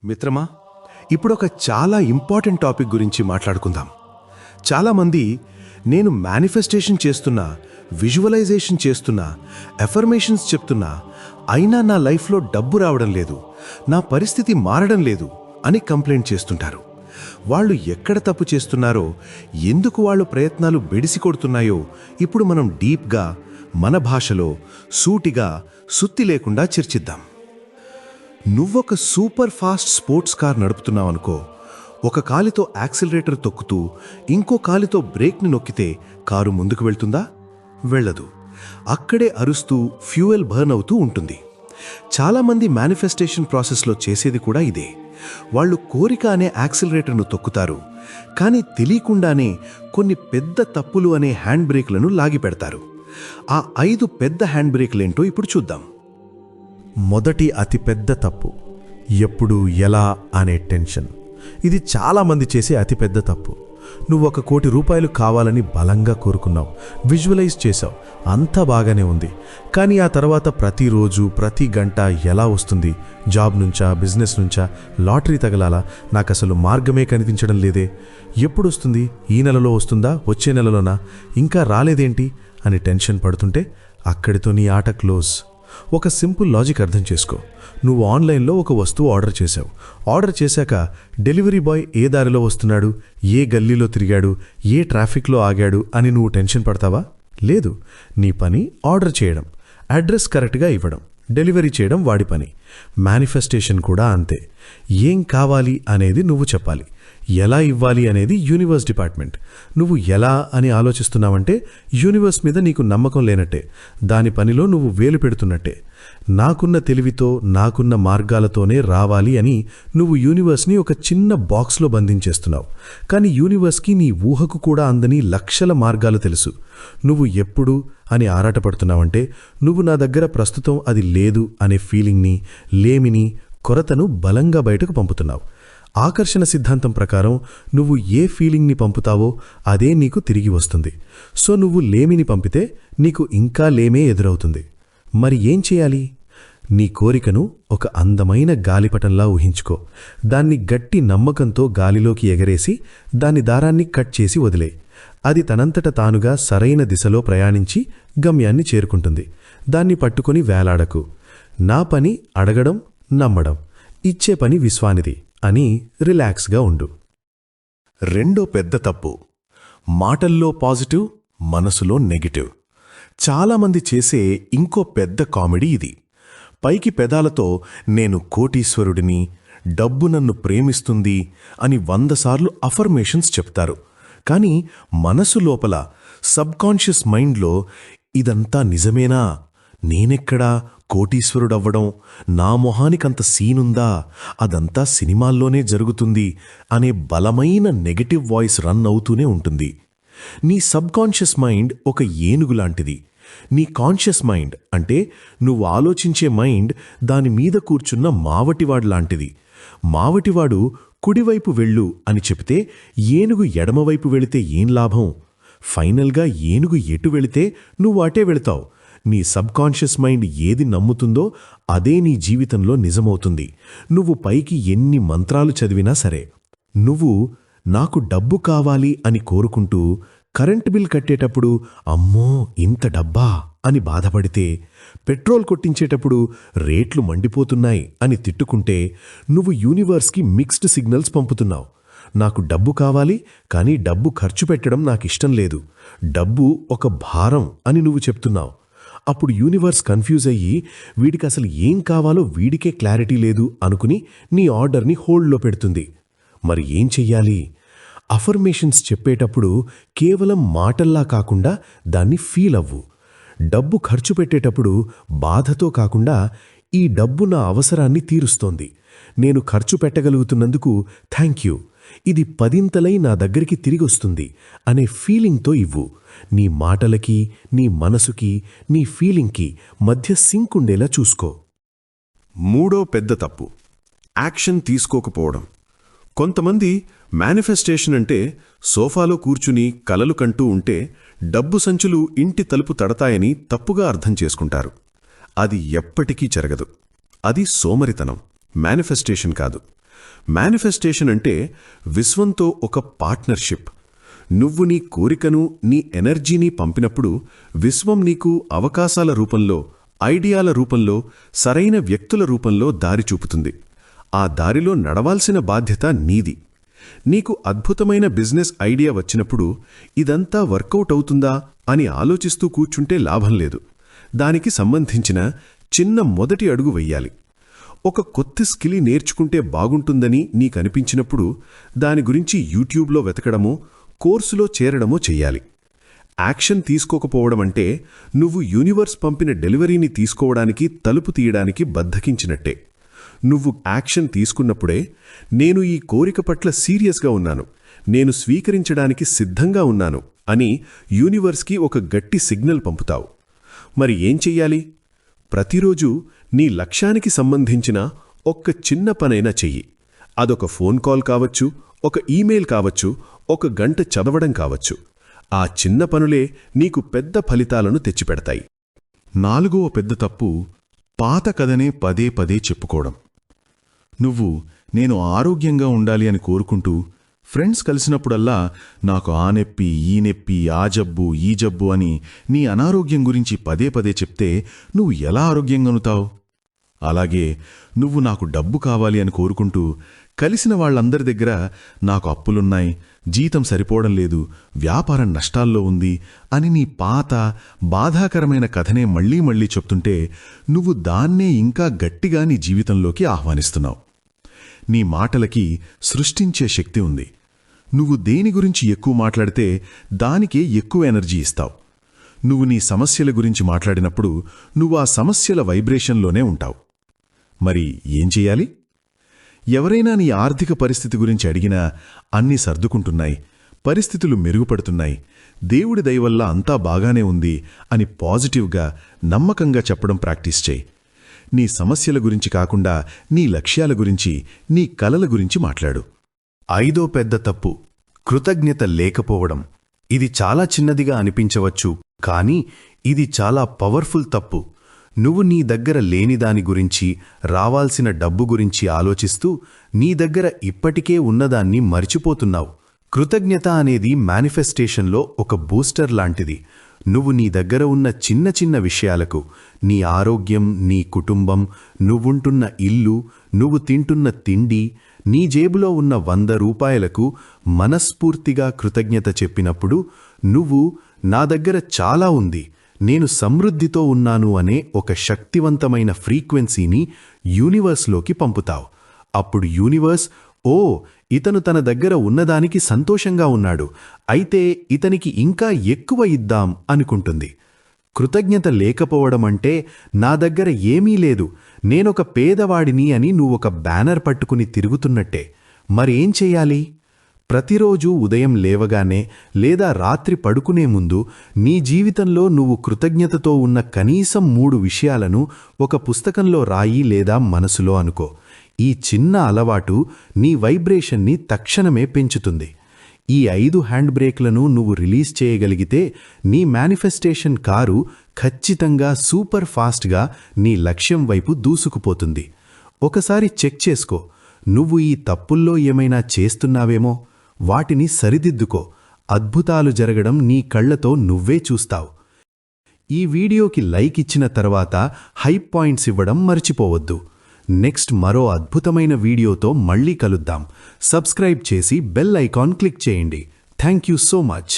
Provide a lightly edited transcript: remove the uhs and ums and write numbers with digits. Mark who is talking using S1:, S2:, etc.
S1: మిత్రమా, ఇప్పుడొక చాలా ఇంపార్టెంట్ టాపిక్ గురించి మాట్లాడుకుందాం. చాలామంది నేను మేనిఫెస్టేషన్ చేస్తున్నా, విజువలైజేషన్ చేస్తున్నా, ఎఫర్మేషన్స్ చెప్తున్నా, అయినా నా లైఫ్లో డబ్బు రావడం లేదు, నా పరిస్థితి మారడం లేదు అని కంప్లైంట్ చేస్తుంటారు. వాళ్ళు ఎక్కడ తప్పు చేస్తున్నారో, ఎందుకు వాళ్ళు ప్రయత్నాలు బెడిసి కొడుతున్నాయో ఇప్పుడు మనం డీప్గా, మన భాషలో, సూటిగా, సుత్తి లేకుండా చర్చిద్దాం. నువ్వొక సూపర్ ఫాస్ట్ స్పోర్ట్స్ కార్ నడుపుతున్నావనుకో, ఒక కాలితో యాక్సిలరేటర్ తొక్కుతూ ఇంకో కాలితో బ్రేక్ని నొక్కితే కారు ముందుకు వెళ్తుందా? వెళ్ళదు. అక్కడే అరుస్తూ ఫ్యూయల్ బర్న్ అవుతూ ఉంటుంది. చాలామంది మేనిఫెస్టేషన్ ప్రాసెస్లో చేసేది కూడా ఇదే. వాళ్ళు కోరిక అనే యాక్సిలరేటర్ను తొక్కుతారు, కానీ తెలియకుండానే కొన్ని పెద్ద తప్పులు అనే హ్యాండ్ బ్రేక్లను లాగి పెడతారు. ఆ 5 పెద్ద హ్యాండ్ బ్రేక్లేంటో ఇప్పుడు చూద్దాం.
S2: మొదటి అతిపెద్ద తప్పు, ఎప్పుడు ఎలా అనే టెన్షన్. ఇది చాలామంది చేసే అతిపెద్ద తప్పు. నువ్వు ₹1,00,00,000 కావాలని బలంగా కోరుకున్నావు, విజువలైజ్ చేశావు, అంతా బాగానే ఉంది. కానీ ఆ తర్వాత ప్రతిరోజు, ప్రతి గంట ఎలా వస్తుంది? జాబ్ నుంచా, బిజినెస్ నుంచా, లాటరీ తగలాలా? నాకసలు మార్గమే కనిపించడం లేదే. ఎప్పుడొస్తుంది? ఈ నెలలో వస్తుందా? వచ్చే నెలలోనా? ఇంకా రాలేదేంటి అని టెన్షన్ పడుతుంటే అక్కడితో నీ ఆట క్లోజ్. ఒక సింపుల్ లాజిక్ అర్థం చేసుకో. నువ్వు ఆన్లైన్లో ఒక వస్తువు ఆర్డర్ చేశావు. ఆర్డర్ చేశాక డెలివరీ బాయ్ ఏ దారిలో వస్తున్నాడు, ఏ గల్లీలో తిరిగాడు, ఏ ట్రాఫిక్లో ఆగాడు అని నువ్వు టెన్షన్ పడతావా? లేదు. నీ పని ఆర్డర్ చేయడం, అడ్రస్ కరెక్ట్గా ఇవ్వడం, డెలివరీ చేయడం వాడి పని. మేనిఫెస్టేషన్ కూడా అంతే. ఏం కావాలి అనేది నువ్వు చెప్పాలి, ఎలా ఇవ్వాలి అనేది యూనివర్స్ డిపార్ట్మెంట్. నువ్వు ఎలా అని ఆలోచిస్తున్నావంటే యూనివర్స్ మీద నీకు నమ్మకం లేనట్టే, దాని పనిలో నువ్వు వేలు పెడుతున్నట్టే. నాకున్న తెలివితో, నాకున్న మార్గాలతోనే రావాలి అని నువ్వు యూనివర్స్ని ఒక చిన్న బాక్స్లో బంధించేస్తున్నావు. కానీ యూనివర్స్కి నీ ఊహకు కూడా అందని లక్షల మార్గాలు తెలుసు. నువ్వు ఎప్పుడు అని ఆరాటపడుతున్నావంటే నువ్వు నా దగ్గర ప్రస్తుతం అది లేదు అనే ఫీలింగ్ని, లేమిని, కొరతను బలంగా బయటకు పంపుతున్నావు. ఆకర్షణ సిద్ధాంతం ప్రకారం నువ్వు ఏ ఫీలింగ్ని పంపుతావో అదే నీకు తిరిగి వస్తుంది. సో నువ్వు లేమిని పంపితే నీకు ఇంకా లేమే ఎదురవుతుంది. మరి ఏం చేయాలి? నీ కోరికను ఒక అందమైన గాలిపటంలా ఊహించుకో. దాన్ని గట్టి నమ్మకంతో గాలిలోకి ఎగరేసి దాని దారాన్ని కట్ చేసి వదిలే. అది తనంతట తానుగా సరైన దిశలో ప్రయాణించి గమ్యాన్ని చేరుకుంటుంది. దాన్ని పట్టుకొని వేలాడకు. నా పని అడగడం, నమ్మడం, ఇచ్చే పని విశ్వానిది అని రిలాక్స్గా ఉండు.
S1: రెండో పెద్ద తప్పు, మాటల్లో పాజిటివ్, మనసులో నెగిటివ్. చాలామంది చేసే ఇంకో పెద్ద కామెడీ ఇది. పైకి పెదాలతో నేను కోటీశ్వరుడిని, డబ్బు నన్ను ప్రేమిస్తుంది అని 100 సార్లు అఫర్మేషన్స్ చెప్తారు. కానీ మనసు లోపల, సబ్కాన్షియస్ మైండ్లో ఇదంతా నిజమేనా? నేనెక్కడా కోటీశ్వరుడవ్వడం? నా మొహానికంత సీనుందా? అదంతా సినిమాల్లోనే జరుగుతుంది అనే బలమైన నెగటివ్ వాయిస్ రన్ అవుతూనే ఉంటుంది. నీ సబ్కాన్షియస్ మైండ్ ఒక ఏనుగు లాంటిది. నీ కాన్షియస్ మైండ్ అంటే నువ్వు ఆలోచించే మైండ్ దాని మీద కూర్చున్న మావటివాడు లాంటిది. మావటివాడు కుడివైపు వెళ్ళు అని చెప్తే ఏనుగు ఎడమవైపు వెళితే ఏం లాభం? ఫైనల్గా ఏనుగు ఎటు వెళితే నువ్వు అటే వెళతావు. నీ సబ్కాన్షియస్ మైండ్ ఏది నమ్ముతుందో అదే నీ జీవితంలో నిజమవుతుంది. నువ్వు పైకి ఎన్ని మంత్రాలు చదివినా సరే. నువ్వు నాకు డబ్బు కావాలి అని కోరుకుంటూ కరెంట్ బిల్ కట్టేటప్పుడు అమ్మో ఇంత డబ్బా అని బాధపడితే, పెట్రోల్ కొట్టించేటప్పుడు రేట్లు మండిపోతున్నాయి అని తిట్టుకుంటే నువ్వు యూనివర్స్కి మిక్స్డ్ సిగ్నల్స్ పంపుతున్నావు. నాకు డబ్బు కావాలి, కానీ డబ్బు ఖర్చు పెట్టడం నాకిష్టం లేదు, డబ్బు ఒక భారం అని నువ్వు చెప్తున్నావు. అప్పుడు యూనివర్స్ కన్ఫ్యూజ్ అయ్యి వీడికి అసలు ఏం కావాలో వీడికే క్లారిటీ లేదు అనుకుని నీ ఆర్డర్ని హోల్డ్లో పెడుతుంది. మరి ఏం చెయ్యాలి? అఫర్మేషన్స్ చెప్పేటప్పుడు కేవలం మాటల్లా కాకుండా దాన్ని ఫీల్ అవ్వు. డబ్బు ఖర్చు పెట్టేటప్పుడు బాధతో కాకుండా ఈ డబ్బు నా అవసరాన్ని తీరుస్తోంది, నేను ఖర్చు పెట్టగలుగుతున్నందుకు థ్యాంక్ యూ, ఇది 10ంతలై నా దగ్గరికి తిరిగొస్తుంది అనే ఫీలింగ్తో ఇవ్వు. నీ మాటలకి, నీ మనసుకి, నీ ఫీలింగ్కి మధ్య సింక్ ఉండేలా చూసుకో. మూడో పెద్ద తప్పు, యాక్షన్ తీసుకోకపోవడం. కొంతమంది మేనిఫెస్టేషన్ అంటే సోఫాలో కూర్చుని కలలు కంటూ ఉంటే డబ్బు సంచులు ఇంటి తలుపు తడతాయని తప్పుగా అర్థం చేసుకుంటారు. అది ఎప్పటికీ జరగదు. అది సోమరితనం, మేనిఫెస్టేషన్ కాదు. మేనిఫెస్టేషన్ అంటే విశ్వంతో ఒక పార్ట్నర్షిప్. నువ్వు నీ కోరికను, నీ ఎనర్జీని పంపినప్పుడు విశ్వం నీకు అవకాశాల రూపంలో, ఐడియాల రూపంలో, సరైన వ్యక్తుల రూపంలో దారి చూపుతుంది. ఆ దారిలో నడవాల్సిన బాధ్యత నీది. నీకు అద్భుతమైన బిజినెస్ ఐడియా వచ్చినప్పుడు ఇదంతా వర్కౌట్ అవుతుందా అని ఆలోచిస్తూ కూర్చుంటే లాభం లేదు. దానికి సంబంధించిన చిన్న మొదటి అడుగు వెయ్యాలి. ఒక కొత్త స్కిల్ నేర్చుకుంటే బాగుంటుందని నీకనిపించినప్పుడు దాని గురించి యూట్యూబ్లో వెతకడమో, కోర్సులో చేరడమో చెయ్యాలి. యాక్షన్ తీసుకోకపోవడం అంటే నువ్వు యూనివర్స్ పంపిన డెలివరీని తీసుకోవడానికి తలుపు తీయడానికి బద్ధకించినట్టే. నువ్వు యాక్షన్ తీసుకున్నప్పుడే నేను ఈ కోరిక పట్ల సీరియస్గా ఉన్నాను, నేను స్వీకరించడానికి సిద్ధంగా ఉన్నాను అని యూనివర్స్కి ఒక గట్టి సిగ్నల్ పంపుతావు. మరి ఏం చెయ్యాలి? ప్రతిరోజు నీ లక్ష్యానికి సంబంధించిన ఒక్క చిన్న పనైనా చెయ్యి. అదొక ఫోన్ కాల్ కావచ్చు, ఒక ఈమెయిల్ కావచ్చు, ఒక గంట చదవడం కావచ్చు. ఆ చిన్న పనులే నీకు పెద్ద ఫలితాలను తెచ్చిపెడతాయి. 4వ పెద్ద తప్పు, పాత కథనే పదే పదే చెప్పుకోవడం. నువ్వు నేను ఆరోగ్యంగా ఉండాలి అని కోరుకుంటూ ఫ్రెండ్స్ కలిసినప్పుడల్లా నాకు ఆ నొప్పి, ఈ నొప్పి, ఆ జబ్బు, ఈ జబ్బు అని నీ అనారోగ్యం గురించి పదే పదే చెప్తే నువ్వు ఎలా ఆరోగ్యంగానుతావు? అలాగే నువ్వు నాకు డబ్బు కావాలి అని కోరుకుంటూ కలిసిన వాళ్ళందరి దగ్గర నాకు అప్పులున్నాయి, జీతం సరిపోవడం లేదు, వ్యాపారం నష్టాల్లో ఉంది అని నీ పాత బాధాకరమైన కథనే మళ్లీ మళ్లీ చెప్తుంటే నువ్వు దాన్నే ఇంకా గట్టిగా నీ జీవితంలోకి ఆహ్వానిస్తున్నావు. నీ మాటలకి సృష్టించే శక్తి ఉంది. నువ్వు దేని గురించి ఎక్కువ మాట్లాడితే దానికే ఎక్కువ ఎనర్జీ ఇస్తావు. నువ్వు నీ సమస్యల గురించి మాట్లాడినప్పుడు నువ్వు ఆ సమస్యల వైబ్రేషన్లోనే ఉంటావు. మరి ఏం చెయ్యాలి? ఎవరైనా నీ ఆర్థిక పరిస్థితి గురించి అడిగినా అన్నీ సర్దుకుంటున్నాయి, పరిస్థితులు మెరుగుపడుతున్నాయి, దేవుడి దయవల్ల అంతా బాగానే ఉంది అని పాజిటివ్గా, నమ్మకంగా చెప్పడం ప్రాక్టీస్ చేయి. నీ సమస్యల గురించి కాకుండా నీ లక్ష్యాల గురించి, నీ కలల గురించి మాట్లాడు. 5వ పెద్ద తప్పు, కృతజ్ఞత లేకపోవడం. ఇది చాలా చిన్నదిగా అనిపించవచ్చు, కానీ ఇది చాలా పవర్ఫుల్ తప్పు. నువ్వు నీ దగ్గర లేని దాని గురించి, రావాల్సిన డబ్బు గురించి ఆలోచిస్తూ నీ దగ్గర ఇప్పటికే ఉన్నదాన్ని మరిచిపోతున్నావు. కృతజ్ఞత అనేది మేనిఫెస్టేషన్లో ఒక బూస్టర్ లాంటిది. నువ్వు నీ దగ్గర ఉన్న చిన్న చిన్న విషయాలకు, నీ ఆరోగ్యం, నీ కుటుంబం, నువ్వుంటున్న ఇల్లు, నువ్వు తింటున్న తిండి, నీ జేబులో ఉన్న 100 రూపాయలకు మనస్ఫూర్తిగా కృతజ్ఞత చెప్పినప్పుడు నువ్వు నా దగ్గర చాలా ఉంది, నేను సమృద్ధితో ఉన్నాను అనే ఒక శక్తివంతమైన ఫ్రీక్వెన్సీని యూనివర్స్లోకి పంపుతావు. అప్పుడు యూనివర్స్, ఓ ఇతను తన దగ్గర ఉన్నదానికి సంతోషంగా ఉన్నాడు, అయితే ఇతనికి ఇంకా ఎక్కువ ఇద్దాం అనుకుంటుంది. కృతజ్ఞత లేకపోవడమంటే నా దగ్గర ఏమీ లేదు, నేనొక పేదవాడిని అని నువ్వొక బ్యానర్ పట్టుకుని తిరుగుతున్నట్టే. మరేం చెయ్యాలి? ప్రతిరోజు ఉదయం లేవగానే లేదా రాత్రి పడుకునే ముందు నీ జీవితంలో నువ్వు కృతజ్ఞతతో ఉన్న కనీసం 3 విషయాలను ఒక పుస్తకంలో రాయి లేదా మనసులో అనుకో. ఈ చిన్న అలవాటు నీ వైబ్రేషన్ని తక్షణమే పెంచుతుంది. ఈ 5 హ్యాండ్ బ్రేక్లను నువ్వు రిలీజ్ చేయగలిగితే నీ మేనిఫెస్టేషన్ కారు ఖచ్చితంగా సూపర్ ఫాస్ట్గా నీ లక్ష్యం వైపు దూసుకుపోతుంది. ఒకసారి చెక్ చేసుకో, నువ్వు ఈ తప్పుల్లో ఏమైనా చేస్తున్నావేమో. వాటిని సరిదిద్దుకో. అద్భుతాలు జరగడం నీ కళ్లతో నువ్వే చూస్తావు. ఈ వీడియోకి లైక్ ఇచ్చిన తర్వాత హైప్ పాయింట్స్ ఇవ్వడం మర్చిపోవద్దు. నెక్స్ట్ మరో అద్భుతమైన వీడియోతో మళ్ళీ కలుద్దాం. సబ్స్క్రైబ్ చేసి బెల్ ఐకాన్ క్లిక్ చేయండి. Thank you so much.